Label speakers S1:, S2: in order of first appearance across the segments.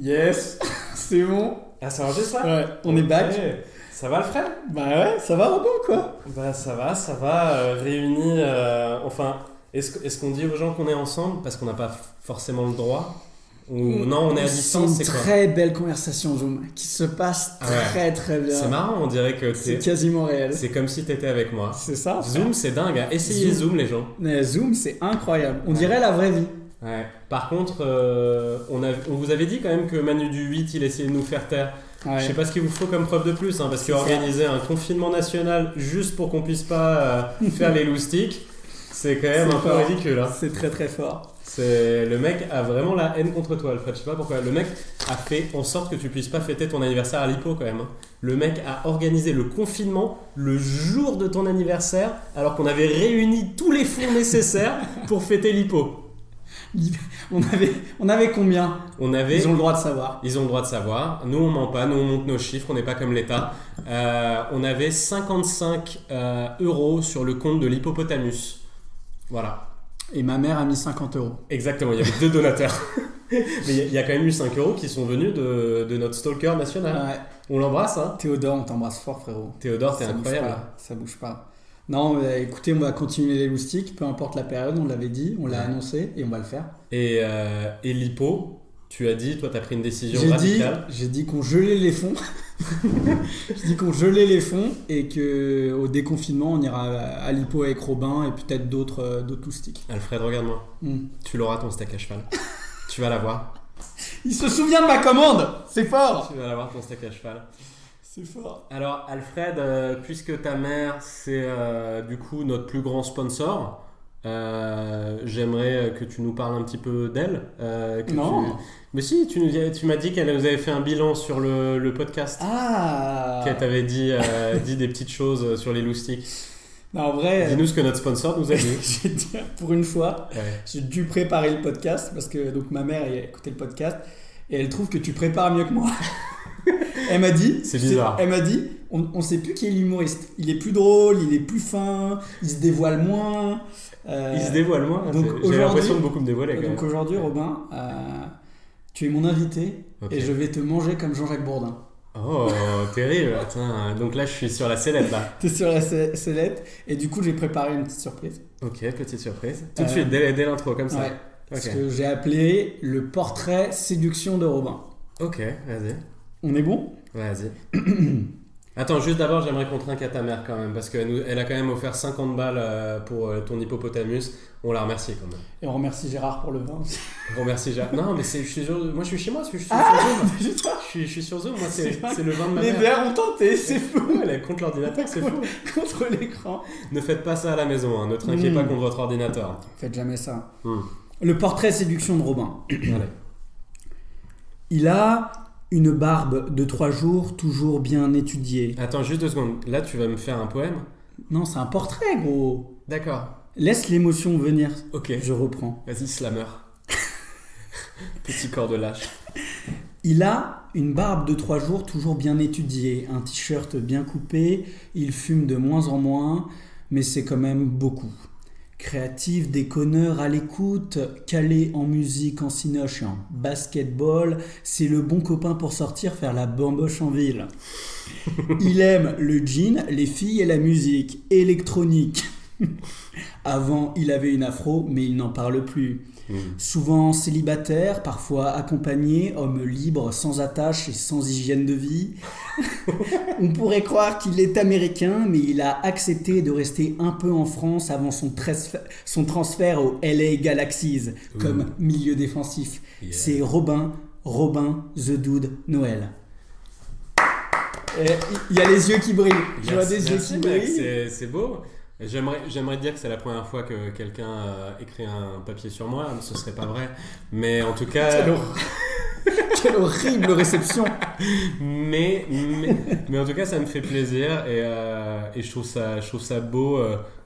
S1: Yes, c'est bon.
S2: Ah, ça enregistre là?
S1: Ouais, on est back.
S2: Ça va Alfred?
S1: Bah ouais, ça va Robin quoi?
S2: Bah ça va, réunis, enfin, est-ce qu'on dit aux gens qu'on est ensemble parce qu'on n'a pas forcément le droit? Ou non, on est à distance, c'est
S1: une
S2: quoi?
S1: très belle conversation Zoom qui se passe très très bien.
S2: C'est marrant, on dirait que
S1: c'est quasiment réel.
S2: C'est comme si t'étais avec moi.
S1: C'est ça.
S2: Zoom, c'est dingue, hein. Essayez Zoom les gens.
S1: Mais Zoom, c'est incroyable. On dirait la vraie vie.
S2: Ouais. Par contre, on vous avait dit quand même que Manu du 8, il essayait de nous faire taire.
S1: Ouais.
S2: Je sais pas ce qu'il vous faut comme preuve de plus, hein, parce qu'organiser un confinement national juste pour qu'on puisse pas faire les loustiques, c'est quand même un peu ridicule. Hein.
S1: C'est très très fort.
S2: Le mec a vraiment la haine contre toi, Alfred. Je sais pas pourquoi. Le mec a fait en sorte que tu puisses pas fêter ton anniversaire à l'Hippo quand même. Hein. Le mec a organisé le confinement le jour de ton anniversaire, alors qu'on avait réuni tous les fonds nécessaires pour fêter l'Hippo.
S1: On avait combien? Ils ont le droit de savoir.
S2: Ils ont le droit de savoir. Nous, on ment pas. Nous, on monte nos chiffres. On n'est pas comme l'État. On avait 55 € sur le compte de l'Hippopotamus. Voilà.
S1: Et ma mère a mis 50 €.
S2: Exactement. Il y avait 2 donateurs. Mais il y a quand même eu 5 € qui sont venus de notre stalker national.
S1: Ouais.
S2: On l'embrasse. Hein.
S1: Théodore, on t'embrasse fort, frérot.
S2: Théodore, t'es incroyable.
S1: Ça bouge pas. Non, écoutez, on va continuer les loustiques, peu importe la période, on l'avait dit, on l'a annoncé et on va le faire.
S2: Et l'Hippo, tu as dit, toi, tu as pris une décision radicale.
S1: J'ai dit qu'on gelait les fonds. J'ai dit qu'on gelait les fonds et qu'au déconfinement, on ira à l'Hippo avec Robin et peut-être d'autres loustiques.
S2: Alfred, regarde-moi. Tu l'auras ton steak à cheval. Tu vas l'avoir.
S1: Il se souvient de ma commande. C'est fort.
S2: Tu vas l'avoir ton steak à cheval.
S1: C'est fort.
S2: Alors Alfred, puisque ta mère c'est du coup notre plus grand sponsor, j'aimerais que tu nous parles un petit peu d'elle.
S1: Non.
S2: Mais si, tu m'as dit qu'elle nous avait fait un bilan sur le podcast.
S1: Ah.
S2: Qu'elle t'avait dit des petites choses sur les loustiques.
S1: Non, en vrai,
S2: dis-nous ce que notre sponsor nous a dit.
S1: J'ai dit pour une fois, j'ai dû préparer le podcast parce que donc ma mère a écouté le podcast et elle trouve que tu prépares mieux que moi. Elle m'a dit,
S2: c'est bizarre.
S1: Elle m'a dit, on sait plus qui est l'humoriste. Il est plus drôle, il est plus fin, il se dévoile moins.
S2: Il se dévoile moins.
S1: Donc
S2: j'ai l'impression de beaucoup me dévoiler.
S1: Donc aujourd'hui, Robin, tu es mon invité et je vais te manger comme Jean-Jacques Bourdin.
S2: Oh, terrible. Attends, donc là, je suis sur la sellette là.
S1: T'es sur la sellette et du coup, j'ai préparé une petite surprise.
S2: Ok, petite surprise. Tout de suite, dès l'intro, comme ça.
S1: Ouais. Parce que j'ai appelé le portrait séduction de Robin.
S2: Ok, vas-y.
S1: On est bon?
S2: Vas-y. Attends, juste d'abord, j'aimerais qu'on trinque à ta mère quand même, parce qu'elle a quand même offert 50 balles pour ton hippopotamus. On la remercie quand même.
S1: Et on remercie Gérard pour le vin aussi.
S2: On remercie Gérard. Non, mais je suis moi, je suis chez moi, je suis sur Zoom. Je suis sur Zoom, moi, c'est le vin de ma mère.
S1: Les verres ont tenté, c'est fou.
S2: Elle est contre l'ordinateur, c'est fou.
S1: Contre l'écran.
S2: Ne faites pas ça à la maison, hein. Ne trinquez pas contre votre ordinateur.
S1: Faites jamais ça. Le portrait séduction de Robin.
S2: Allez.
S1: Il a une barbe de 3 jours, toujours bien étudiée.
S2: Attends, juste 2 secondes. Là, tu vas me faire un poème?
S1: Non, c'est un portrait, gros.
S2: D'accord.
S1: Laisse l'émotion venir.
S2: Ok.
S1: Je reprends.
S2: Vas-y, slammer. Petit corps de lâche.
S1: Il a une barbe de 3 jours, toujours bien étudiée. Un t-shirt bien coupé. Il fume de moins en moins, mais c'est quand même beaucoup. Créatif, déconneur à l'écoute, calé en musique, en cinoche et en basketball, c'est le bon copain pour sortir faire la bamboche en ville. Il aime le jean, les filles et la musique électronique. Avant, il avait une afro, mais il n'en parle plus. Souvent célibataire, parfois accompagné, homme libre, sans attache et sans hygiène de vie. On pourrait croire qu'il est américain, mais il a accepté de rester un peu en France avant son transfert au LA Galaxies comme milieu défensif. Yeah. C'est Robin The Dude Noël. Il y a les yeux qui brillent. Je vois des yeux qui brillent.
S2: C'est beau. J'aimerais dire que c'est la première fois que quelqu'un écrit un papier sur moi, ce serait pas vrai, mais en tout cas...
S1: Quelle horrible réception.
S2: mais en tout cas ça me fait plaisir et je trouve ça beau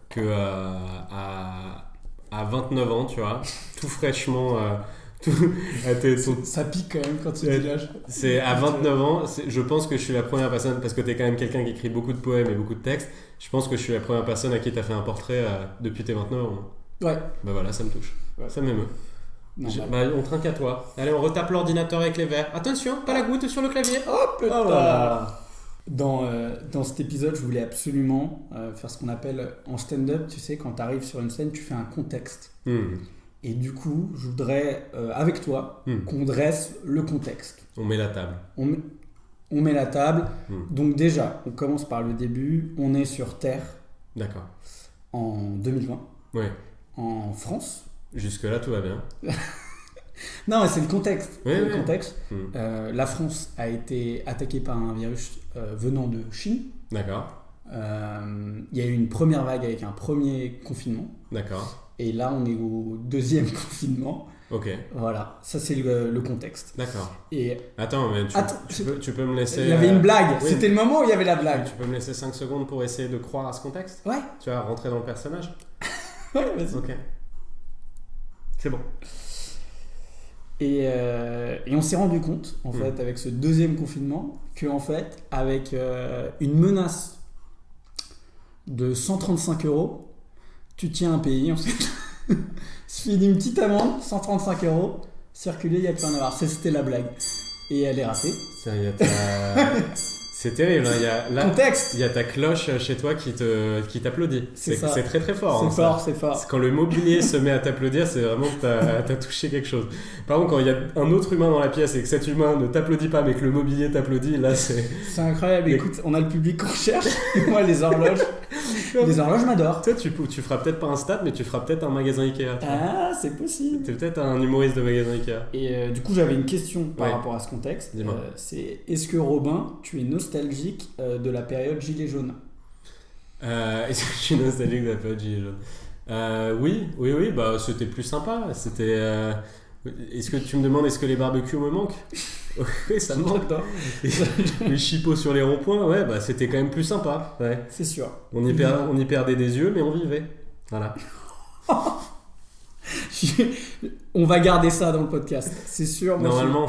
S2: que à 29 ans, tu vois, tout fraîchement...
S1: Ça pique quand même quand tu dis l'âge.
S2: C'est à 29 ans, je pense que je suis la première personne, parce que t'es quand même quelqu'un qui écrit beaucoup de poèmes et beaucoup de textes, je pense que je suis la première personne à qui t'as fait un portrait depuis tes 29 ans.
S1: Ouais.
S2: Bah voilà, ça me touche, ça m'émeut.
S1: Non,
S2: On trinque à toi. Allez, on retape l'ordinateur avec les verres. Attention, pas la goutte sur le clavier.
S1: Oh putain.
S2: Oh voilà.
S1: Dans cet épisode, je voulais absolument faire ce qu'on appelle en stand-up, tu sais, quand tu arrives sur une scène, tu fais un contexte. Et du coup, je voudrais, avec toi, qu'on dresse le contexte.
S2: On met la table.
S1: On met la table. Donc déjà, on commence par le début. On est sur Terre.
S2: D'accord.
S1: En 2020.
S2: Ouais.
S1: En France.
S2: Jusque-là, tout va bien.
S1: Non, mais c'est le contexte.
S2: Oui.
S1: Contexte. La France a été attaquée par un virus venant de Chine.
S2: D'accord.
S1: Il y a eu une première vague avec un premier confinement.
S2: D'accord.
S1: Et là, on est au deuxième confinement.
S2: Ok.
S1: Voilà, ça c'est le contexte.
S2: D'accord.
S1: Et
S2: Attends, mais tu peux me laisser...
S1: Il y avait une blague,
S2: oui.
S1: C'était le moment où il y avait la blague.
S2: Tu peux me laisser 5 secondes pour essayer de croire à ce contexte ?
S1: Ouais.
S2: Tu vas rentrer dans le personnage ?
S1: Ouais, vas-y.
S2: Ok. C'est bon.
S1: Et on s'est rendu compte, en fait, avec ce deuxième confinement, qu'en fait, avec une menace de 135 €, tu tiens un pays, en fait. Il suffit d'une petite amende, 135 €, circuler, il n'y a plus rien à voir. C'était la blague. Et elle est ratée.
S2: C'est terrible, hein.
S1: Contexte.
S2: Il y a ta cloche chez toi qui t'applaudit. C'est très très fort.
S1: C'est fort.
S2: Quand le mobilier se met à t'applaudir, c'est vraiment que t'as touché quelque chose. Par contre, quand il y a un autre humain dans la pièce et que cet humain ne t'applaudit pas mais que le mobilier t'applaudit, là c'est...
S1: C'est incroyable. Écoute, on a le public qu'on cherche. Moi, les horloges m'adorent.
S2: Toi, tu feras peut-être pas un stade, mais tu feras peut-être un magasin Ikea.
S1: Ah, c'est possible.
S2: T'es peut-être un humoriste de magasin Ikea.
S1: Et du coup, j'avais une question par rapport à ce contexte.
S2: Dis-moi.
S1: C'est, est-ce que Robin, tu es nostalgique de la période Gilets jaunes ?
S2: Est-ce que je suis nostalgique de la période Gilets jaunes ? Oui, bah c'était plus sympa. Est-ce que tu me demandes est-ce que les barbecues me manquent ? Oui, ça me manque. Les chipots sur les ronds-points, ouais, bah c'était quand même plus sympa. Ouais.
S1: C'est sûr.
S2: On y perdait des yeux, mais on vivait. Voilà.
S1: On va garder ça dans le podcast, c'est sûr.
S2: Normalement, on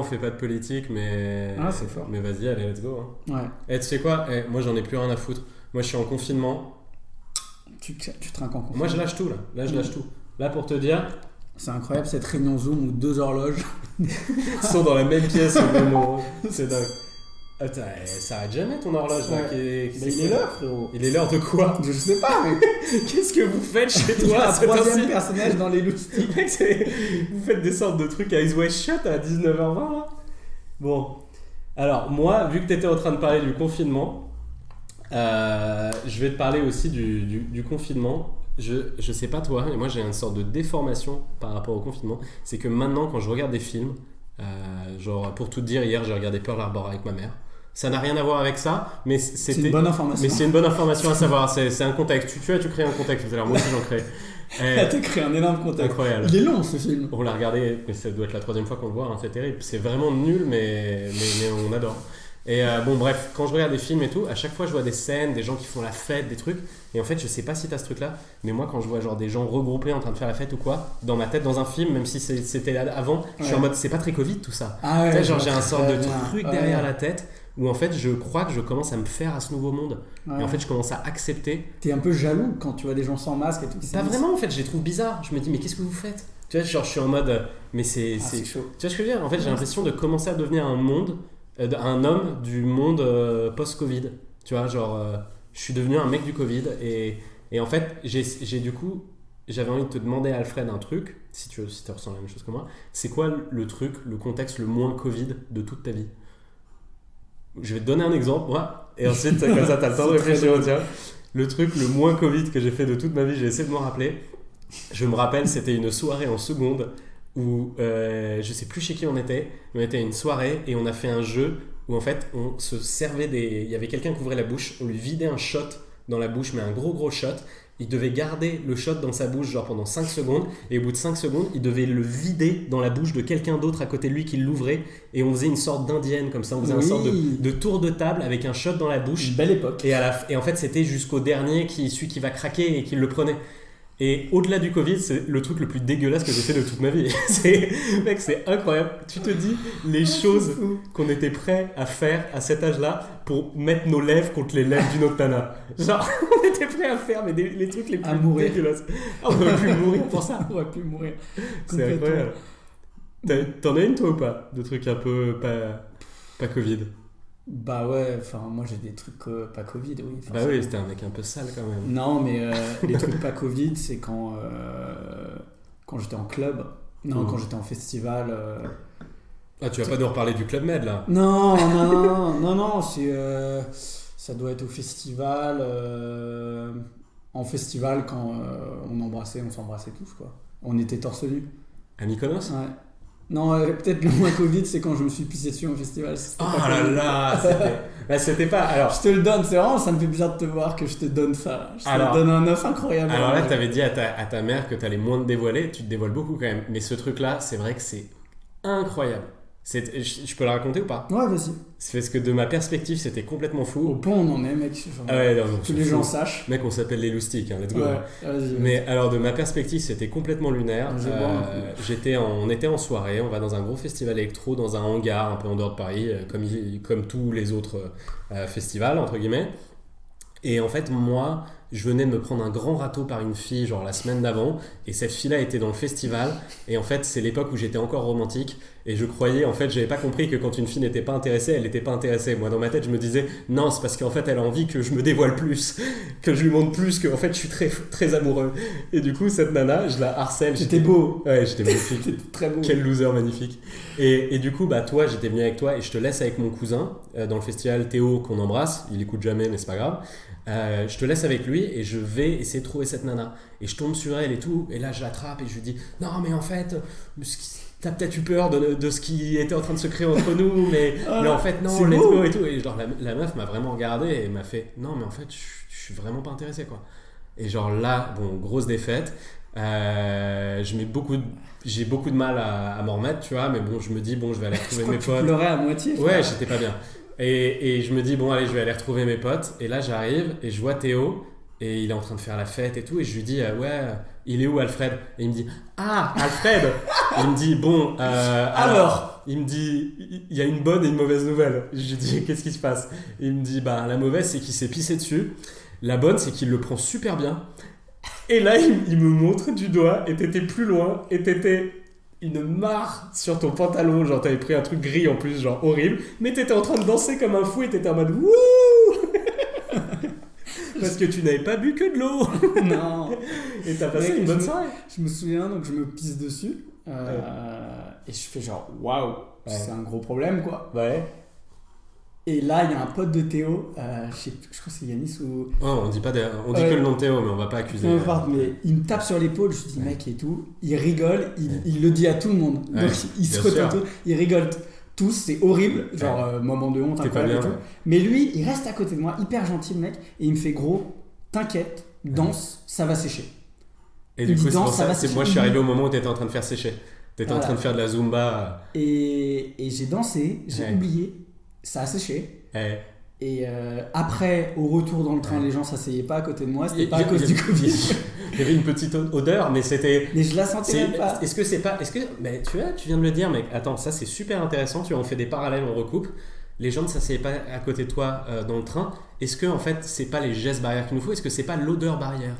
S2: fait pas de politique, mais.
S1: Ah, c'est fort.
S2: Mais vas-y, allez, let's go.
S1: Hein. Ouais.
S2: Et tu sais quoi ? Moi, j'en ai plus rien à foutre. Moi, je suis en confinement.
S1: Tu trinques en confinement.
S2: Moi, je lâche tout là. Je lâche tout. Là, pour te dire.
S1: C'est incroyable cette réunion Zoom où 2 horloges
S2: sont dans la même pièce au même moment. C'est dingue. Attends, ça arrête jamais ton horloge là.
S1: Mais il est l'heure, frérot.
S2: Il est l'heure de quoi ?
S1: Je sais pas, mais.
S2: Qu'est-ce que vous faites chez toi ?
S1: Il y a un troisième personnage dans les loustiques.
S2: Vous faites des sortes de trucs à Eyes Wide Shut à 19h20 là ? Bon. Alors, moi, vu que tu étais en train de parler du confinement, je vais te parler aussi du confinement. Je sais pas toi, mais moi j'ai une sorte de déformation par rapport au confinement. C'est que maintenant, quand je regarde des films, genre pour tout te dire, hier j'ai regardé Pearl Harbor avec ma mère. Ça n'a rien à voir avec ça, mais
S1: c'est une bonne information.
S2: Mais c'est une bonne information à savoir. C'est un contexte. Tu crées un contexte tout à l'heure. Moi aussi j'en crée.
S1: T'as créé un énorme contexte.
S2: Incroyable.
S1: Il est long ce film.
S2: On l'a regardé, mais ça doit être la 3e fois qu'on le voit. Hein, c'est terrible. C'est vraiment nul, mais on adore. Et bon bref, quand je regarde des films et tout, à chaque fois je vois des scènes, des gens qui font la fête, des trucs, et en fait je sais pas si t'as ce truc là, mais moi quand je vois genre des gens regroupés en train de faire la fête ou quoi, dans ma tête dans un film, même si c'était avant, je suis en mode c'est pas très Covid tout ça.
S1: Ah ouais,
S2: genre j'ai un sort de truc derrière la tête où en fait je crois que je commence à me faire à ce nouveau monde, et en fait je commence à accepter.
S1: T'es un peu jaloux quand tu vois des gens sans masque et tout.
S2: Pas vraiment en fait, je les trouve bizarres, je me dis mais qu'est-ce que vous faites ? Tu vois, genre je suis en mode mais c'est
S1: chaud.
S2: Tu vois ce que je veux dire ? En fait j'ai l'impression de commencer à devenir un homme du monde post-Covid. Tu vois, genre, je suis devenu un mec du Covid et en fait, j'avais envie de te demander, Alfred, un truc, si tu ressens la même chose que moi. C'est quoi le contexte le moins Covid de toute ta vie ? Je vais te donner un exemple, moi, et ensuite, comme ça, t'as le temps de réfléchir. Tiens. Le truc le moins Covid que j'ai fait de toute ma vie, j'ai essayé de me rappeler. Je me rappelle, c'était une soirée en seconde où je sais plus chez qui on était à une soirée et on a fait un jeu où en fait on se servait il y avait quelqu'un qui ouvrait la bouche, on lui vidait un shot dans la bouche, mais un gros shot. Il devait garder le shot dans sa bouche genre pendant 5 secondes et au bout de 5 secondes il devait le vider dans la bouche de quelqu'un d'autre à côté de lui qui l'ouvrait, et on faisait une sorte d'indienne comme ça, on faisait une sorte de tour de table avec un shot dans la bouche.
S1: Une belle époque.
S2: Et en fait c'était jusqu'au dernier celui qui va craquer et qui le prenait. Et au-delà du Covid, c'est le truc le plus dégueulasse que j'ai fait de toute ma vie. Mec, c'est incroyable. Tu te dis les choses qu'on était prêts à faire à cet âge-là pour mettre nos lèvres contre les lèvres d'une autre nana. Genre, on était prêts à faire mais les trucs les plus dégueulasses. Ah, on aurait pu mourir pour ça.
S1: On aurait pu mourir.
S2: C'est incroyable. T'en as une toi ou pas? De trucs un peu pas Covid?
S1: Bah ouais, enfin moi j'ai des trucs pas Covid, oui.
S2: Bah oui, c'était un mec un peu sale quand même.
S1: Non, mais les trucs pas Covid, c'est quand j'étais en club, quand j'étais en festival.
S2: Ah, tu vas pas nous reparler du Club Med là?
S1: Non, c'est ça doit être au festival. En festival quand on s'embrassait tous quoi. On était torse nu.
S2: À Mykonos?
S1: Ouais. Non, peut-être le moins Covid, c'est quand je me suis pissé dessus en festival.
S2: Oh là là, c'était pas. Alors,
S1: je te le donne, c'est vraiment, ça me fait bizarre de te voir que je te donne ça. Je te donne un œuf incroyable.
S2: Alors là, t'avais dit à ta mère que t'allais moins te dévoiler, tu te dévoiles beaucoup quand même. Mais ce truc-là, c'est vrai que c'est incroyable. Je peux le raconter ou pas?
S1: Ouais, vas-y.
S2: C'est parce que de ma perspective, c'était complètement fou.
S1: Au point où on en est, mec. Genre,
S2: ah ouais, non,
S1: que les gens sachent.
S2: Mec, on s'appelle les loustiques, let's go.
S1: Ouais, vas-y.
S2: Mais alors, de ma perspective, c'était complètement lunaire. On était en soirée, on va dans un gros festival électro, dans un hangar un peu en dehors de Paris, comme tous les autres festivals, entre guillemets. Et en fait, moi, je venais de me prendre un grand râteau par une fille, genre la semaine d'avant, et cette fille-là était dans le festival, et en fait, c'est l'époque où j'étais encore romantique, et je croyais, en fait, j'avais pas compris que quand une fille n'était pas intéressée, elle n'était pas intéressée. Moi, dans ma tête, je me disais, non, c'est parce qu'en fait, elle a envie que je me dévoile plus, que je lui montre plus, que en fait, je suis très, très amoureux. Et du coup, cette nana, je la harcèle.
S1: J'étais beau.
S2: Ouais, j'étais magnifique.
S1: T'étais très beau.
S2: Quel loser magnifique. Et du coup, bah, toi, j'étais venu avec toi, et je te laisse avec mon cousin, dans le festival Théo, qu'on embrasse. Il écoute jamais, mais c'est pas grave. Je te laisse avec lui et je vais essayer de trouver cette nana et je tombe sur elle et tout et là je l'attrape et je lui dis non mais en fait t'as peut-être eu peur de ce qui était en train de se créer entre nous mais en fait non let's go et tout et genre la meuf m'a vraiment regardé et m'a fait non mais en fait je suis vraiment pas intéressé quoi et genre là bon grosse défaite j'ai beaucoup de mal à m'en remettre tu vois mais bon je me dis bon je vais aller retrouver mes potes.
S1: Tu pleurais à moitié.
S2: Ouais j'étais pas bien. Et je me dis, bon, allez, je vais aller retrouver mes potes. Et là, j'arrive et je vois Théo. Et il est en train de faire la fête et tout. Et je lui dis, ouais, il est où Alfred? Et il me dit, ah, Alfred. Il me dit, bon, alors. Il me dit, il y a une bonne et une mauvaise nouvelle. Je lui dis, qu'est-ce qui se passe? Et il me dit, bah, la mauvaise, c'est qu'il s'est pissé dessus. La bonne, c'est qu'il le prend super bien. Et là, il me montre du doigt. Et t'étais plus loin. Et t'étais une mare sur ton pantalon, genre t'avais pris un truc gris en plus, genre horrible, mais t'étais en train de danser comme un fou et t'étais en mode wouh parce que tu n'avais pas bu que de l'eau.
S1: Non.
S2: Et t'as passé une bonne soirée.
S1: Je me souviens, donc je me pisse dessus et je fais genre waouh, c'est un gros problème quoi.
S2: Ouais.
S1: Et là, il y a un pote de Théo, je crois que c'est Yanis ou...
S2: Oh, on dit que le nom de Théo, mais on va pas accuser.
S1: Mais il me tape sur l'épaule, je lui dis mec et tout, il rigole, il le dit à tout le monde.
S2: Ouais,
S1: donc il se retourne tout, il rigole tous, c'est horrible, genre moment de honte, incroyable et tout. Mais lui, il reste à côté de moi, hyper gentil le mec, et il me fait gros, t'inquiète, danse, ça va sécher.
S2: Et du coup, c'est pour ça, moi je suis arrivé au moment où t'étais en train de faire sécher. T'étais en train de faire de la Zumba.
S1: Et j'ai dansé, j'ai oublié. Ça a séché. Et après, au retour dans le train, les gens s'asseyaient pas à côté de moi. C'était pas à cause du Covid.
S2: Il y avait une petite odeur, mais c'était.
S1: Mais je la sentais même pas.
S2: Est-ce que c'est pas. Mais tu vois, tu viens de le dire, mec. Attends, ça c'est super intéressant. Tu vois, on fait des parallèles, on recoupe. Les gens ne s'asseyaient pas à côté de toi dans le train. Est-ce que en fait, c'est pas les gestes barrières qu'il nous faut? Est-ce que c'est pas l'odeur barrière?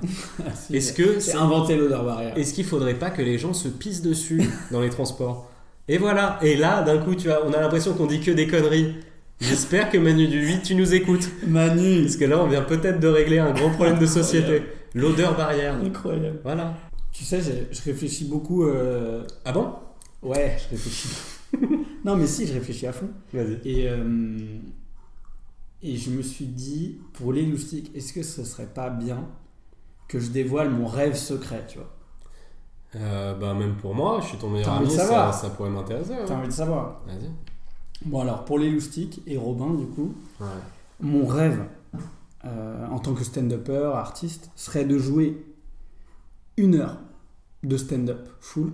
S2: Est-ce que
S1: c'est inventé l'odeur barrière?
S2: Est-ce qu'il faudrait pas que les gens se pissent dessus dans les transports? Et voilà. Et là, d'un coup, tu vois, on a l'impression qu'on dit que des conneries. J'espère que Manu du 8, tu nous écoutes.
S1: Manu.
S2: Parce que là, on vient peut-être de régler un grand problème de société. L'odeur barrière.
S1: Incroyable.
S2: Voilà.
S1: Tu sais, je réfléchis beaucoup.
S2: Ah bon?
S1: Ouais, je réfléchis. Non, mais si, je réfléchis à fond.
S2: Vas-y.
S1: Et je me suis dit, pour les loustiques, est-ce que ce serait pas bien que je dévoile mon rêve secret, tu vois?
S2: Bah, même pour moi, je suis ton meilleur ami, ça pourrait m'intéresser. Ouais.
S1: T'as envie de savoir?
S2: Vas-y.
S1: Bon alors pour les loustiques et Robin du coup,
S2: ouais.
S1: Mon rêve en tant que stand-upper, artiste, serait de jouer 1 heure de stand-up full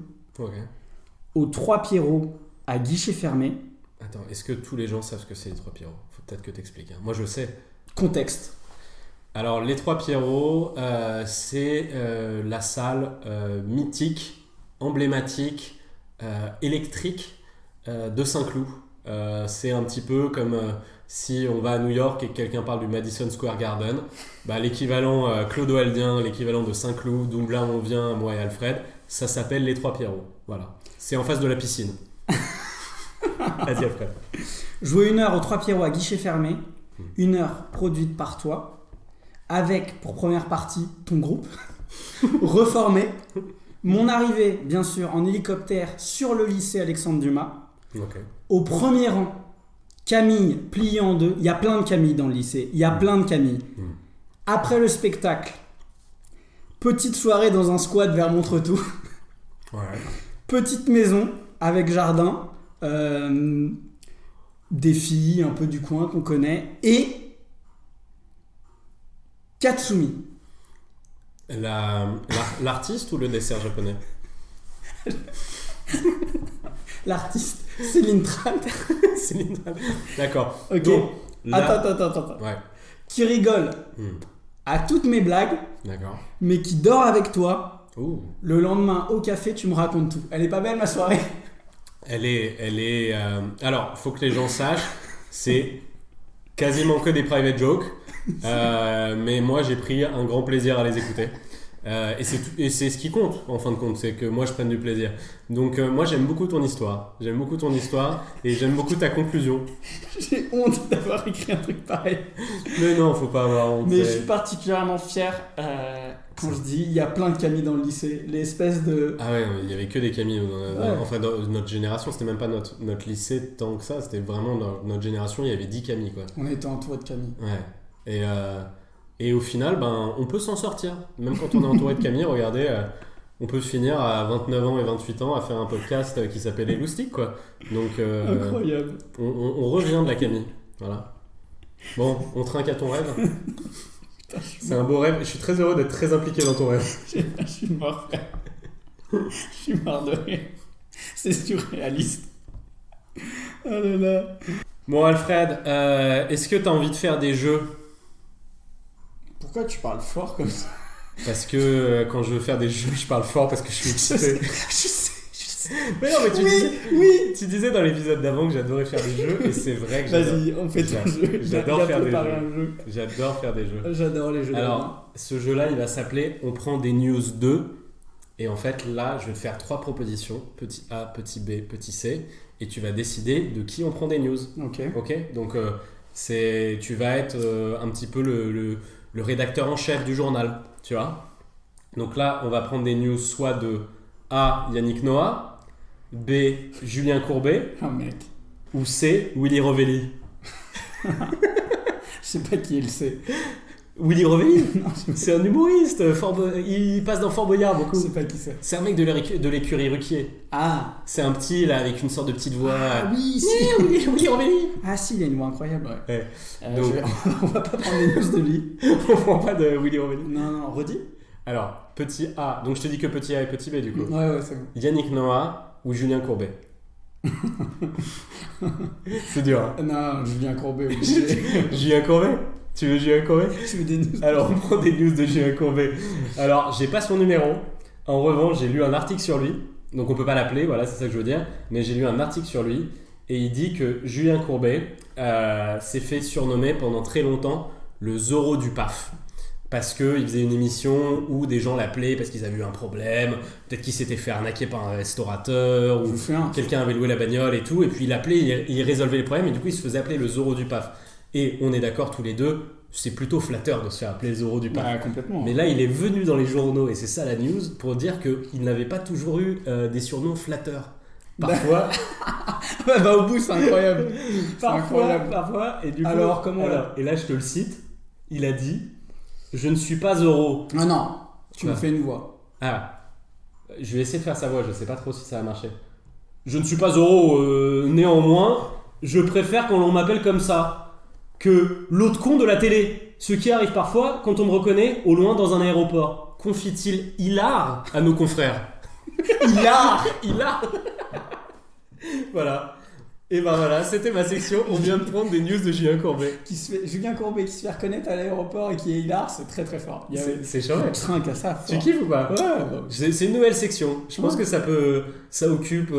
S1: aux 3 Pierrots à guichet fermé.
S2: Attends, est-ce que tous les gens savent ce que c'est les 3 Pierrots? Faut peut-être que t'expliques. Hein. Moi je sais.
S1: Contexte.
S2: Alors, les Trois Pierrots, c'est la salle mythique, emblématique, électrique de Saint-Cloud. C'est un petit peu comme si on va à New York et que quelqu'un parle du Madison Square Garden. L'équivalent clodoaldien, l'équivalent de Saint-Cloud, d'où là on vient, moi et Alfred, ça s'appelle les Trois Pierrots. Voilà. C'est en face de la piscine. Vas-y, Alfred.
S1: Jouer 1 heure aux Trois Pierrots à guichet fermé, 1 heure produite par toi, avec pour première partie ton groupe, reformé, mon arrivée bien sûr en hélicoptère sur le lycée Alexandre Dumas,
S2: Okay.
S1: Au premier rang, Camille pliée en deux, il y a plein de Camille dans le lycée, il y a plein de Camille. Après le spectacle, petite soirée dans un squat vers Montretout, petite maison avec jardin, des filles un peu du coin qu'on connaît, et Katsumi.
S2: L'artiste ou le dessert japonais?
S1: L'artiste, Céline Tran.
S2: Céline Tran. D'accord.
S1: Ok.
S2: Donc, là...
S1: Attends.
S2: Ouais.
S1: Qui rigole à toutes mes blagues,
S2: D'accord.
S1: mais qui dort avec toi.
S2: Ouh.
S1: Le lendemain au café, tu me racontes tout. Elle est pas belle ma soirée?
S2: Elle est. Alors, faut que les gens sachent, c'est quasiment que des private jokes, mais moi j'ai pris un grand plaisir à les écouter. Et c'est ce qui compte en fin de compte, c'est que moi je prenne du plaisir. Donc moi j'aime beaucoup ton histoire, et j'aime beaucoup ta conclusion.
S1: J'ai honte d'avoir écrit un truc pareil.
S2: Mais non, faut pas avoir honte.
S1: Mais je suis particulièrement fier quand je dis il y a plein de Camille dans le lycée, l'espèce de...
S2: Ah ouais, il y avait que des Camille. Enfin dans notre génération, c'était même pas notre lycée tant que ça, c'était vraiment dans notre génération, il y avait 10 Camille quoi.
S1: On était entouré de Camille.
S2: Ouais. Et au final, on peut s'en sortir. Même quand on est entouré de Camille, regardez, on peut finir à 29 ans et 28 ans à faire un podcast qui s'appelle Les Loustiques, quoi. Donc,
S1: incroyable.
S2: On revient de la Camille. Voilà. Bon, on trinque à ton rêve.
S1: Putain,
S2: c'est un beau rêve. Je suis très heureux d'être très impliqué dans ton rêve.
S1: Je suis mort, frère. Je suis mort de rire. C'est surréaliste. Oh là là.
S2: Bon, Alfred, est-ce que tu as envie de faire des jeux ?
S1: Pourquoi tu parles fort comme ça?
S2: Parce que quand je veux faire des jeux, je parle fort parce que je suis excité.
S1: Je sais.
S2: Mais non, mais tu disais dans l'épisode d'avant que j'adorais faire des jeux, et c'est vrai que
S1: Vas-y, on fait ton jeu.
S2: J'adore faire des
S1: jeux.
S2: J'adore faire des jeux.
S1: J'adore les jeux.
S2: Alors, ce jeu-là, il va s'appeler On prend des news 2. Et en fait, là, je vais te faire 3 propositions. Petit A, petit B, petit C. Et tu vas décider de qui on prend des news. Ok. Donc, tu vas être un petit peu le rédacteur en chef du journal, tu vois. Donc là, on va prendre des news soit de A, Yannick Noah, B, Julien Courbet,
S1: oh, mec.
S2: ou C, Willy Rovelli.
S1: Je sais pas qui il sait.
S2: Willy Rovelli, c'est un humoriste, il passe dans Fort Boyard beaucoup.
S1: Je sais pas qui c'est.
S2: C'est un mec de l'écurie Ruquier.
S1: Ah.
S2: C'est un petit là avec une sorte de petite voix.
S1: Ah oui, si.
S2: Willy Rovelli.
S1: Ah si, il a une voix incroyable.
S2: Ouais.
S1: Donc... on va pas prendre les news de lui.
S2: On prend pas de Willy Rovelli.
S1: Non, redis.
S2: Alors, petit A, donc je te dis que petit A et petit B du coup.
S1: Ouais, c'est bon.
S2: Yannick Noah ou Julien Courbet. C'est dur. Hein.
S1: Non, Julien Courbet.
S2: Julien Courbet. Tu veux Julien Courbet?
S1: Je veux des news.
S2: Alors, on prend des news de Julien Courbet. Alors, j'ai pas son numéro. En revanche, j'ai lu un article sur lui. Donc, on peut pas l'appeler, voilà, c'est ça que je veux dire. Mais j'ai lu un article sur lui. Et il dit que Julien Courbet s'est fait surnommer pendant très longtemps le Zorro du PAF. Parce qu'il faisait une émission où des gens l'appelaient parce qu'ils avaient eu un problème, peut-être qu'il s'était fait arnaquer par un restaurateur, ou quelqu'un avait loué la bagnole et tout, et puis il appelait, il résolvait les problèmes, et du coup il se faisait appeler le Zorro du PAF. Et on est d'accord tous les deux, c'est plutôt flatteur de se faire appeler le Zorro du PAF.
S1: Bah, complètement.
S2: Mais là il est venu dans les journaux, et c'est ça la news, pour dire qu'il n'avait pas toujours eu des surnoms flatteurs. Parfois...
S1: bah au bout c'est incroyable.
S2: Parfois, et du coup...
S1: Alors, comment
S2: et là je te le cite, il a dit... Je ne suis pas Zorro.
S1: Ah non, tu me fais une voix.
S2: Ah, je vais essayer de faire sa voix, je sais pas trop si ça va marcher. Je ne suis pas Zorro, néanmoins, je préfère qu'on m'appelle comme ça que l'autre con de la télé. Ce qui arrive parfois quand on me reconnaît au loin dans un aéroport. Confie-t-il hilar à nos confrères. Hilar. Voilà. Et ben voilà, c'était ma section. On vient de prendre des news de Julien Courbet.
S1: Julien Courbet qui se fait reconnaître à l'aéroport et qui est hilar, c'est très très fort.
S2: C'est chouette.
S1: Je trinque à ça.
S2: Tu kiffes ou pas?
S1: Ouais.
S2: C'est une nouvelle section. Je pense que ça occupe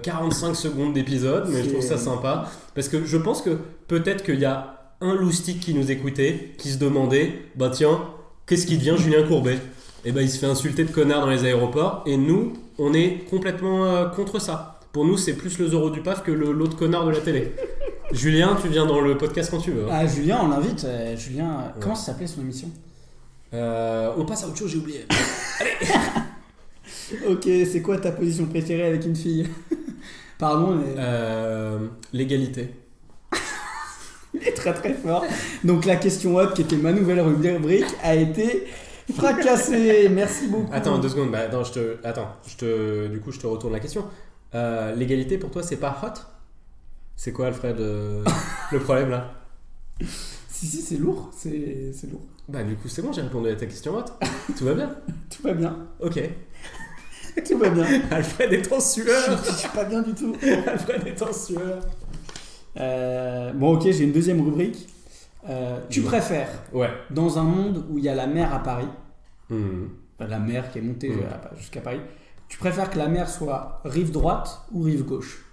S2: 45 secondes d'épisode, mais je trouve ça sympa. Parce que je pense que peut-être qu'il y a un loustic qui nous écoutait, qui se demandait, bah tiens, qu'est-ce qui devient Julien Courbet? Et ben il se fait insulter de connard dans les aéroports, et nous, on est complètement contre ça. Pour nous, c'est plus le Zoro du PAF que l'autre connard de la télé. Julien, tu viens dans le podcast quand tu veux.
S1: Ah, Julien, on l'invite. Julien, comment ça s'appelait son émission?
S2: On passe à autre chose, j'ai oublié. Allez.
S1: Ok, c'est quoi ta position préférée avec une fille? Pardon, mais...
S2: L'égalité.
S1: Il est très très fort. Donc la question hop, qui était ma nouvelle rubrique, a été fracassée. Merci beaucoup.
S2: Attends, 2 secondes. Bah, du coup, je te retourne la question. L'égalité pour toi, c'est pas hot? C'est quoi, Alfred, le problème là?
S1: Si, c'est lourd. C'est lourd.
S2: Bah, du coup, c'est bon, j'ai répondu à ta question hot. Tout va bien?
S1: Tout va bien.
S2: Ok.
S1: Tout va bien.
S2: Alfred est en sueur.
S1: Je suis pas bien du tout.
S2: Alfred est en sueur.
S1: Bon, ok, j'ai une deuxième rubrique. Tu préfères, dans un monde où il y a la mer à Paris, la mer qui est montée jusqu'à Paris, tu préfères que la mer soit rive droite ou rive gauche?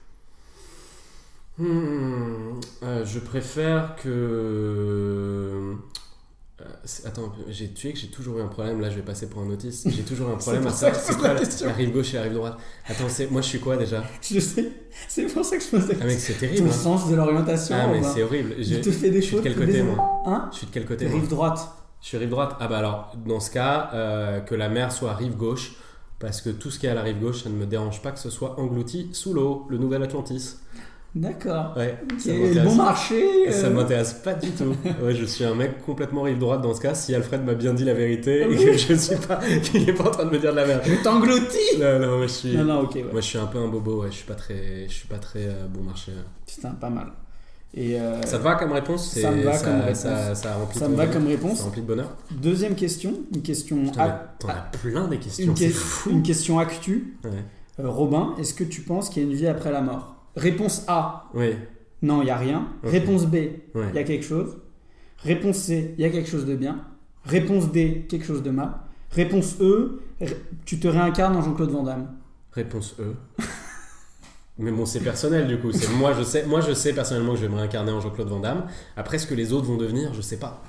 S2: Je préfère que... Attends, j'ai toujours eu un problème. Là, je vais passer pour un autiste. J'ai toujours eu un problème à ça. C'est quoi la rive gauche et la rive droite? Attends, moi je suis quoi déjà?
S1: Je sais, c'est pour ça que je pose la question.
S2: Ah mec, c'est terrible.
S1: Ton sens de l'orientation.
S2: Ah mais c'est horrible.
S1: Je te fais des choses.
S2: Je suis de quel côté moi?
S1: Hein?
S2: Je suis de quel côté moi?
S1: Rive droite.
S2: Je suis rive droite. Ah bah alors, dans ce cas, que la mer soit rive gauche, parce que tout ce qui est à la rive gauche, ça ne me dérange pas que ce soit englouti sous l'eau, le nouvel Atlantis.
S1: D'accord.
S2: Ouais.
S1: Okay. Le bon marché.
S2: Ça m'intéresse pas du tout. Ouais, je suis un mec complètement rive droite dans ce cas. Si Alfred m'a bien dit la vérité et que je suis pas, qu'il est pas en train de me dire de la merde.
S1: Je t'engloutis.
S2: Non, moi je suis.
S1: Non, ok. Ouais.
S2: Moi je suis un peu un bobo. Ouais, je suis pas très bon marché.
S1: Putain, pas mal. Et
S2: ça te va comme réponse?
S1: Ça me va comme réponse.
S2: Ça remplit.
S1: Ça me va comme réponse.
S2: Ça remplit de bonheur.
S1: Deuxième question, une question.
S2: T'en as plein des questions.
S1: Une question actu.
S2: Ouais.
S1: Robin, est-ce que tu penses qu'il y a une vie après la mort? Réponse A.
S2: Oui.
S1: Non, il n'y a rien.
S2: Okay.
S1: Réponse B, il y a quelque chose. Réponse C, il y a quelque chose de bien. Réponse D, quelque chose de mal. Réponse E, tu te réincarnes en Jean-Claude Van Damme.
S2: Réponse E. Mais bon, c'est personnel du coup. Moi, je sais personnellement que je vais me réincarner en Jean-Claude Van Damme. Après, ce que les autres vont devenir, je sais pas.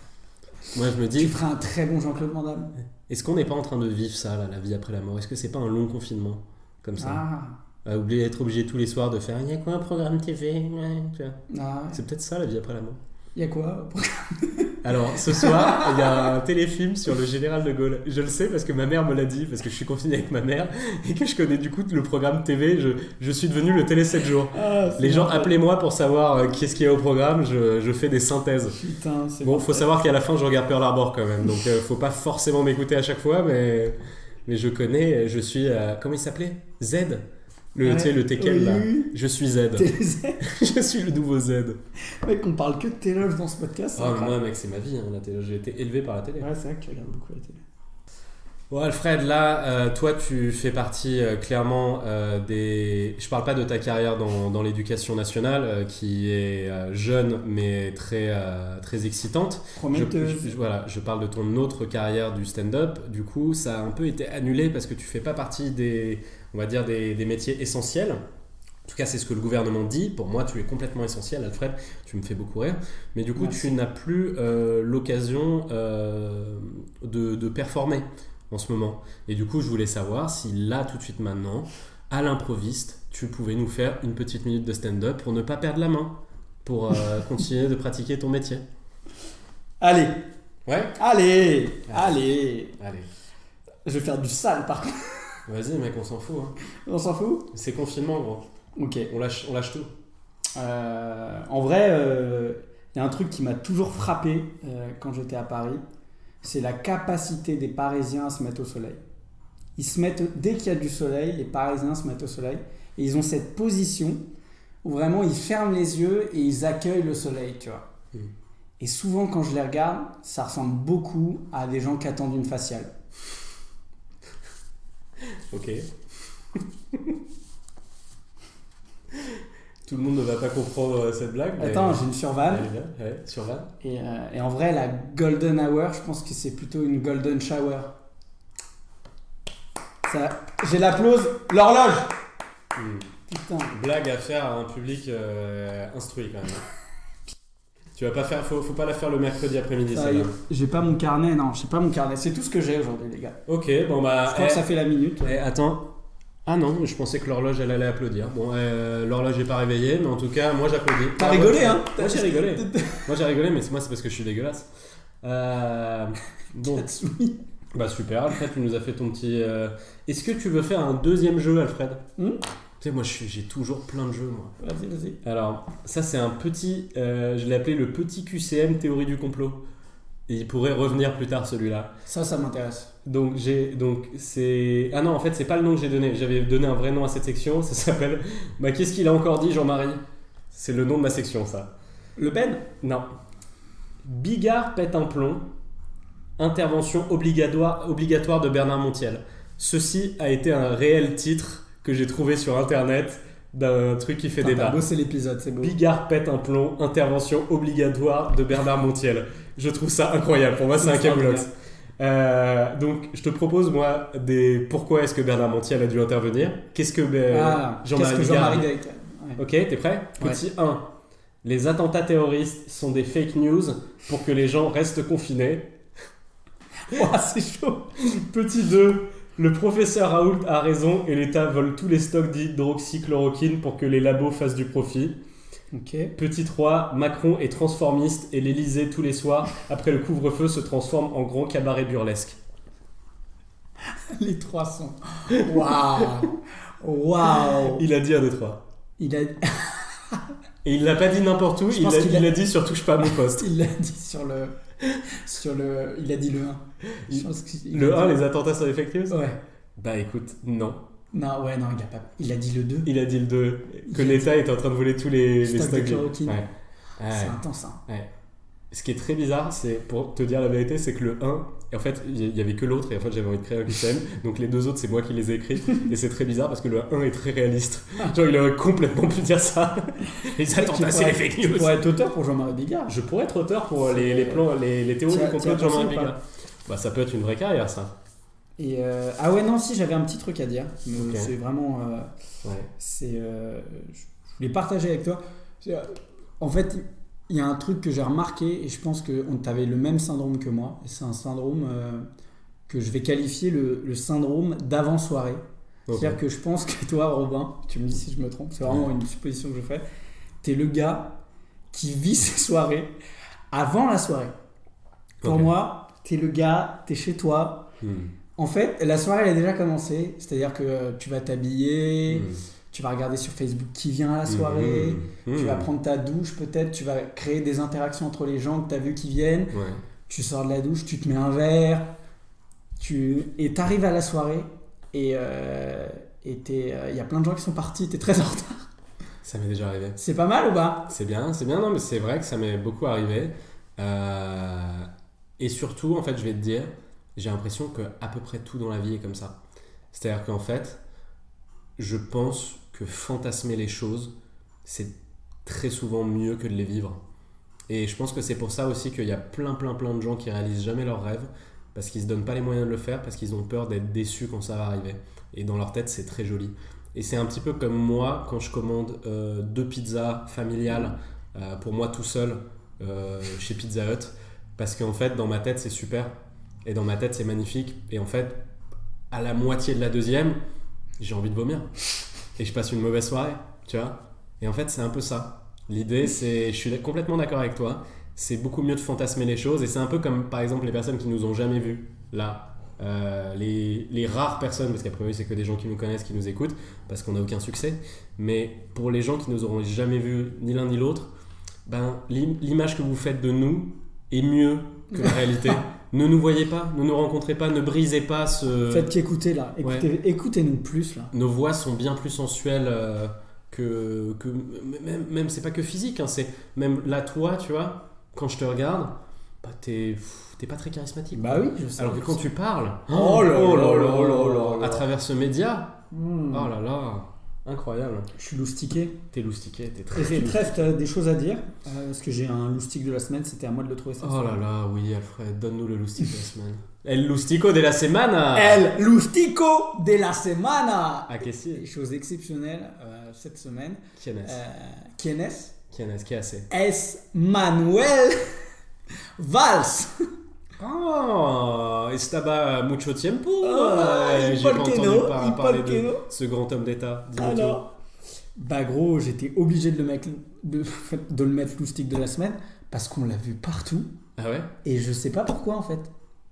S2: Moi, je me dis...
S1: Tu feras un très bon Jean-Claude Van Damme.
S2: Est-ce qu'on n'est pas en train de vivre ça, là, la vie après la mort? Est-ce que c'est pas un long confinement comme ça? Être obligé tous les soirs de faire il y a quoi un programme TV, tu vois. C'est peut-être ça la vie après la mort.
S1: Il y a quoi?
S2: Alors ce soir il y a un téléfilm sur le général de Gaulle. Je le sais parce que ma mère me l'a dit, parce que je suis confiné avec ma mère et que je connais du coup le programme TV. Je suis devenu le Télé 7 jours. Les gens appelez-moi pour savoir qu'est-ce qu'il y a au programme. Je fais des synthèses.
S1: Putain,
S2: bon, faut savoir qu'à la fin je regarde Pearl Harbor quand même, donc faut pas forcément m'écouter à chaque fois, mais je connais. Je suis comment il s'appelait? Z. Tu sais, le Tekken là. Je suis Z. Je suis le nouveau Z.
S1: Mec, on parle que de téloge dans ce podcast.
S2: Moi, mec, c'est ma vie, hein, la télé. J'ai été élevé par la télé.
S1: Ouais, c'est vrai que tu regardes beaucoup la télé.
S2: Bon, Alfred, là, toi, tu fais partie clairement des. Je parle pas de ta carrière dans l'éducation nationale, qui est jeune mais très excitante. Je parle de ton autre carrière du stand-up. Du coup, ça a un peu été annulé parce que tu fais pas partie des métiers essentiels. En tout cas, c'est ce que le gouvernement dit. Pour moi, tu es complètement essentiel, Alfred. Tu me fais beaucoup rire. Mais du coup, tu n'as plus l'occasion de performer en ce moment. Et du coup, je voulais savoir si là, tout de suite maintenant, à l'improviste, tu pouvais nous faire une petite minute de stand-up pour ne pas perdre la main, pour continuer de pratiquer ton métier.
S1: Allez.
S2: Ouais.
S1: Allez.
S2: Je
S1: vais faire du sale, par contre.
S2: Vas-y, mec, on s'en fout. Hein.
S1: On s'en fout?
S2: C'est confinement, gros.
S1: Ok.
S2: On lâche tout.
S1: En vrai, y a un truc qui m'a toujours frappé quand j'étais à Paris. C'est la capacité des Parisiens à se mettre au soleil. Dès qu'il y a du soleil, les Parisiens se mettent au soleil. Et ils ont cette position où vraiment ils ferment les yeux et ils accueillent le soleil, tu vois. Et souvent, quand je les regarde, ça ressemble beaucoup à des gens qui attendent une faciale.
S2: Ok. Tout le monde ne va pas comprendre cette blague.
S1: Attends, j'ai une survanne.
S2: Ouais, survanne.
S1: Et en vrai, la golden hour, je pense que c'est plutôt une golden shower. Ça, j'ai l'applause. L'horloge. Putain.
S2: Blague à faire à un public instruit quand même. Tu vas pas faire, faut pas la faire le mercredi après-midi. Ça,
S1: j'ai pas mon carnet, non, j'ai pas mon carnet. C'est tout ce que j'ai aujourd'hui, les gars.
S2: Ok, bon bah.
S1: Je crois que ça fait la minute.
S2: Attends. Ah non, je pensais que l'horloge elle allait applaudir. Bon, l'horloge est pas réveillée, mais en tout cas, moi j'applaudis.
S1: T'as rigolé, hein?
S2: Moi j'ai rigolé. Moi j'ai rigolé, mais moi c'est parce que je suis dégueulasse. Bon. Bah super, Alfred, tu nous as fait ton petit. Est-ce que tu veux faire un deuxième jeu, Alfred? Tu sais, moi j'ai toujours plein de jeux, moi.
S1: Vas-y.
S2: Alors, ça c'est un petit. Je l'ai appelé le petit QCM théorie du complot. Et il pourrait revenir plus tard celui-là.
S1: Ça m'intéresse.
S2: Donc c'est. Ah non, en fait, c'est pas le nom que j'ai donné. J'avais donné un vrai nom à cette section. Ça s'appelle. Bah, qu'est-ce qu'il a encore dit, Jean-Marie? C'est le nom de ma section, ça.
S1: Le Pen?
S2: Non. Bigard pète un plomb. Intervention obligatoire de Bernard Montiel. Ceci a été un réel titre que j'ai trouvé sur internet d'un truc qui fait débat.
S1: T'as bossé l'épisode, c'est beau.
S2: Bigard pète un plomb. Intervention obligatoire de Bernard Montiel. Je trouve ça incroyable. Pour moi, c'est un camoulox. Donc, je te propose, moi, pourquoi est-ce que Bernard Montiel a dû intervenir? Qu'est-ce que Jean-Marie Bigard...
S1: Ouais.
S2: Ok, t'es prêt? Petit 1. Les attentats terroristes sont des fake news pour que les gens restent confinés.
S1: Ouah, c'est chaud.
S2: Petit 2. Le professeur Raoult a raison et l'État vole tous les stocks d'hydroxychloroquine pour que les labos fassent du profit.
S1: Okay.
S2: Petit 3, Macron est transformiste et l'Élysée tous les soirs, après le couvre-feu, se transforme en grand cabaret burlesque.
S1: Les 3 sont... Waouh.
S2: Il a dit 1, 2, 3.
S1: Il a...
S2: Et il l'a pas dit n'importe où, il a dit sur touche pas à mon poste.
S1: Il l'a dit sur le... Il a dit le 1.
S2: Le 1, les attentats sur les fake news?
S1: Ouais.
S2: Bah écoute, non.
S1: Non, il a pas. Il a dit le 2.
S2: Il a dit le 2. Que l'État est en train de voler tous les
S1: stocks de
S2: stocks.
S1: chloroquine.
S2: Ouais.
S1: C'est intense, hein.
S2: Ouais. Ce qui est très bizarre, c'est, pour te dire la vérité, c'est que le 1, et en fait, il y avait que l'autre, et en fait, j'avais envie de créer un QCM. Donc les deux autres, c'est moi qui les ai écrits. Et c'est très bizarre parce que le 1 est très réaliste. Genre, il aurait complètement pu dire ça. Les attentats, c'est les fake news.
S1: Tu pourrais être auteur pour Jean-Marie Bigard.
S2: Je pourrais être auteur pour les théories du complot de Jean-Marie Bigard. Bah, ça peut être une vraie carrière, ça.
S1: Et ah ouais, non, si, j'avais un petit truc à dire.
S2: Okay.
S1: C'est vraiment. Je voulais partager avec toi. En fait, il y a un truc que j'ai remarqué et je pense que tu avais le même syndrome que moi. Et c'est un syndrome que je vais qualifier le syndrome d'avant-soirée. Okay. C'est-à-dire que je pense que toi, Robin, tu me dis si je me trompe, c'est vraiment une supposition que je fais. T'es le gars qui vit ses soirées avant la soirée. Pour moi, t'es le gars, t'es chez toi. En fait, la soirée, elle a déjà commencé. C'est-à-dire que tu vas t'habiller, tu vas regarder sur Facebook qui vient à la soirée, tu vas prendre ta douche peut-être, tu vas créer des interactions entre les gens que tu as vu qui viennent. Ouais. Tu sors de la douche, tu te mets un verre, et t'arrives à la soirée et y a plein de gens qui sont partis, t'es très en retard.
S2: Ça m'est déjà arrivé.
S1: C'est pas mal ou pas?
S2: C'est bien, non, mais c'est vrai que ça m'est beaucoup arrivé. Et surtout, en fait, je vais te dire, j'ai l'impression que à peu près tout dans la vie est comme ça. C'est-à-dire qu'en fait, je pense que fantasmer les choses, c'est très souvent mieux que de les vivre. Et je pense que c'est pour ça aussi qu'il y a plein de gens qui réalisent jamais leurs rêves, parce qu'ils se donnent pas les moyens de le faire, parce qu'ils ont peur d'être déçus quand ça va arriver. Et dans leur tête, c'est très joli. Et c'est un petit peu comme moi, quand je commande 2 pizzas familiales pour moi tout seul chez Pizza Hut, parce qu'en fait, dans ma tête, c'est super. Et dans ma tête, c'est magnifique. Et en fait, à la moitié de la deuxième, j'ai envie de vomir. Et je passe une mauvaise soirée, tu vois. Et en fait, c'est un peu ça. L'idée, c'est... Je suis complètement d'accord avec toi. C'est beaucoup mieux de fantasmer les choses. Et c'est un peu comme, par exemple, les personnes qui nous ont jamais vus. Là, les rares personnes, parce qu'après c'est que des gens qui nous connaissent, qui nous écoutent, parce qu'on n'a aucun succès. Mais pour les gens qui nous auront jamais vus, ni l'un ni l'autre, ben, l'image que vous faites de nous est mieux que la réalité. Ne nous voyez pas, ne nous rencontrez pas, ne brisez pas ce...
S1: Faites qu'écouter là, écoutez-nous plus là.
S2: Nos voix sont bien plus sensuelles que même c'est pas que physique, hein, c'est même là toi, tu vois, quand je te regarde, bah t'es pas très charismatique.
S1: Bah oui, je sais.
S2: Alors que quand tu parles,
S1: oh là là,
S2: à travers ce média, oh là là, Incroyable.
S1: Je suis loustiqué.
S2: T'es loustiqué, t'es
S1: Est-ce
S2: très
S1: que
S2: loustiqué.
S1: Trèfle, t'as des choses à dire parce que j'ai un loustic de la semaine, c'était à moi de le trouver.
S2: Oh là là, oui, Alfred, donne-nous le loustic de la semaine. El Lustico de la semana.
S1: El Lustico de la semana.
S2: Ah, qu'est-ce
S1: Des choses exceptionnelles cette semaine.
S2: ¿Quién es?
S1: ¿Quién es?
S2: ¿Quién es? ¿Qué hace?
S1: Es Manuel Valls.
S2: Oh, estaba mucho tiempo.
S1: ¿Y
S2: J'ai
S1: por
S2: pas
S1: qué
S2: entendu
S1: no?
S2: par-
S1: ¿Y
S2: parler
S1: por qué
S2: de
S1: no?
S2: ce grand homme d'État. Dis-moi tout.
S1: Alors, bah gros, j'étais obligé de le mettre loustic de la semaine parce qu'on l'a vu partout
S2: Ah ouais?
S1: et je sais pas pourquoi en fait.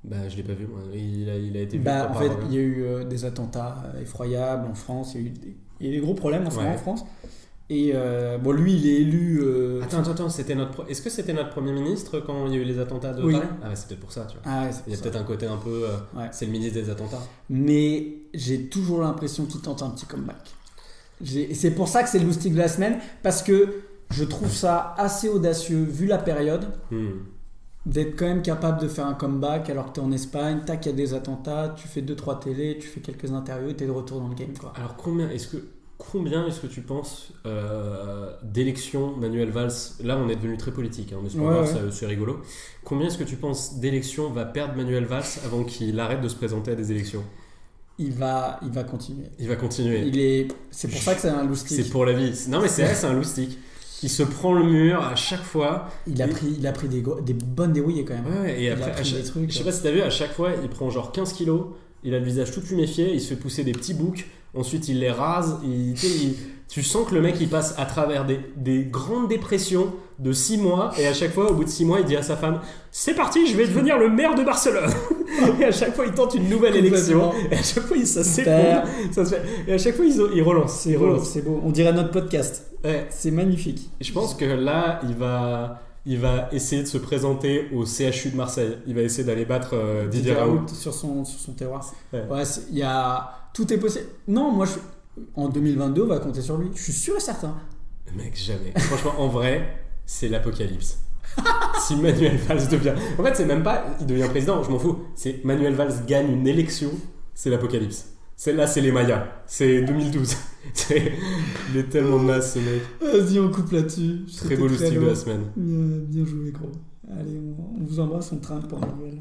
S2: Bah, je l'ai pas vu, moi. Il a été vu
S1: Bah, en
S2: par-
S1: fait, il y a eu des attentats effroyables en France, il y a eu des gros problèmes en ce moment
S2: Ouais.
S1: en France. Et bon, lui, il est élu.
S2: Attends, est-ce que c'était notre Premier ministre quand il y a eu les attentats de
S1: Oui.
S2: Paris? Ah ouais, c'est peut-être pour ça, tu vois.
S1: Ah ouais, c'est
S2: Il y a
S1: pour ça.
S2: peut-être un côté un peu...
S1: Ouais.
S2: C'est le ministre des attentats.
S1: Mais j'ai toujours l'impression qu'il tente un petit comeback. Et c'est pour ça que c'est le loustic de la semaine, parce que je trouve ça assez audacieux, vu la période, d'être quand même capable de faire un comeback alors que t'es en Espagne, tac, il y a des attentats, tu fais 2-3 télés, tu fais quelques interviews, t'es de retour dans le game, quoi.
S2: Alors combien est-ce que tu penses d'élections Manuel Valls? Là on est devenu très politique, hein, mais ce qu'on va voir, c'est rigolo. Combien est-ce que tu penses d'élections va perdre Manuel Valls avant qu'il arrête de se présenter à des élections?
S1: Il va continuer.
S2: Il va continuer.
S1: C'est pour ça que c'est un loustic.
S2: C'est pour la vie. Non mais c'est vrai, c'est un loustic. Il se prend le mur à chaque fois.
S1: Il a pris des bonnes dérouillées quand même.
S2: Ouais, et
S1: Il
S2: après,
S1: a pris des trucs.
S2: je sais pas si t'as vu, à chaque fois, il prend genre 15 kilos, il a le visage tout tuméfié, il se fait pousser des petits boucs, ensuite il les rase, tu sens que le mec il passe à travers des grandes dépressions de 6 mois, et à chaque fois, au bout de 6 mois, il dit à sa femme « C'est parti, je vais devenir le maire de Barcelone !» Et à chaque fois, il tente une nouvelle élection, et à chaque fois, ça s'effondre, ça se fait, et à chaque fois, il relance.
S1: C'est beau, c'est beau. On dirait notre podcast.
S2: Ouais.
S1: C'est magnifique.
S2: Je pense que là, il va essayer de se présenter au CHU de Marseille. Il va essayer d'aller battre Didier Raoult.
S1: Sur son terroir.
S2: Ouais.
S1: Ouais, tout est possible. Non, moi, en 2022, on va compter sur lui. Je suis sûr et certain.
S2: Mec, jamais. Franchement, en vrai, c'est l'apocalypse. Si Manuel Valls devient... En fait, c'est même pas... Il devient président, je m'en fous. C'est Manuel Valls gagne une élection, c'est l'apocalypse. Là, c'est les Mayas. C'est 2012. Il est tellement naze, ce mec.
S1: Vas-y, on coupe là-dessus.
S2: Très beau loustic de la semaine.
S1: Bien joué, gros. Allez, on vous embrasse, on trinque pour Manuel.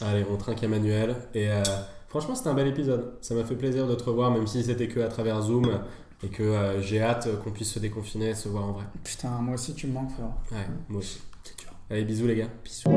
S2: Allez, on trinque à Manuel. Et franchement, c'était un bel épisode. Ça m'a fait plaisir de te revoir, même si c'était que à travers Zoom. Et que j'ai hâte qu'on puisse se déconfiner et se voir en vrai.
S1: Putain, moi aussi, tu me manques, frère.
S2: Ouais, moi aussi.
S1: C'est dur.
S2: Allez, bisous les gars.
S1: Bisous.